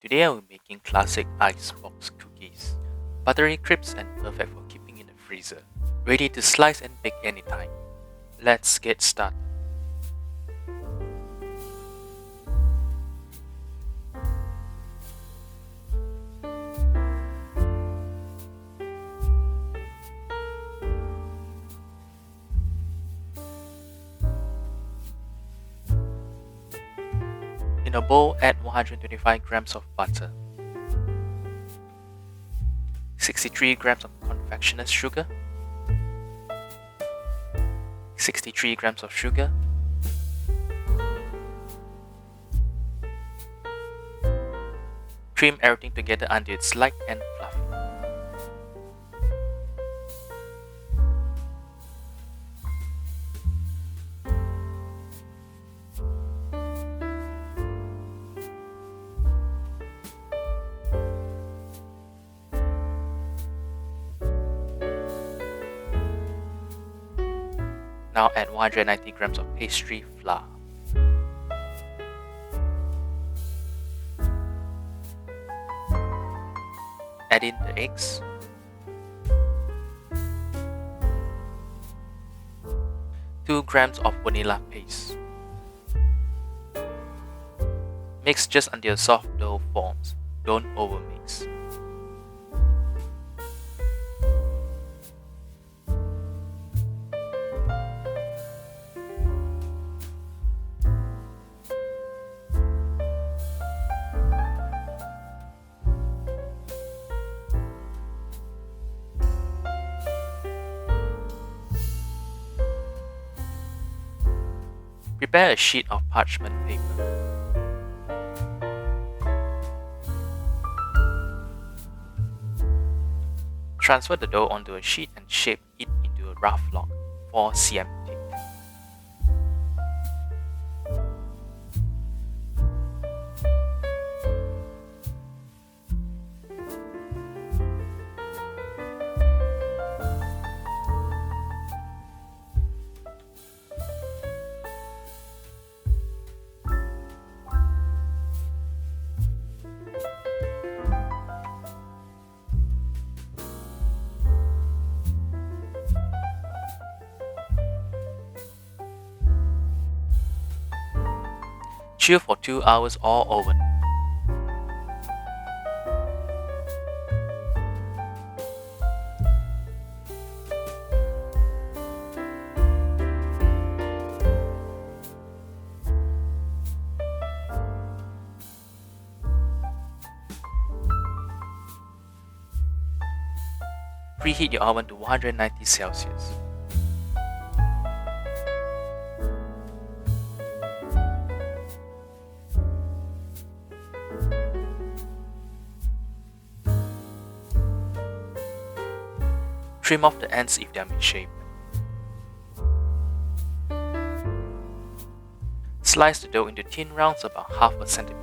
Today I'm making classic icebox cookies. Buttery, crisp and perfect for keeping in the freezer. Ready to slice and bake anytime. Let's get started. In a bowl, add 125 grams of butter, 63 grams of confectioners sugar, 63 grams of sugar, cream everything together until it's light and fluffy. Now add 190 grams of pastry flour. Add in the eggs, two grams of vanilla paste. Mix just until soft dough forms. Don't overmix. Prepare a sheet of parchment paper. Transfer the dough onto a sheet and shape it into a rough log, 4 cm thick. Chill for 2 hours or oven. Preheat your oven to 190 Celsius. Trim off the ends if they are misshapen. Slice the dough into thin rounds about half a centimeter.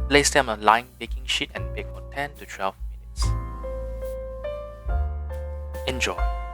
Place them on a lined baking sheet and bake for 10 to 12 minutes. Enjoy!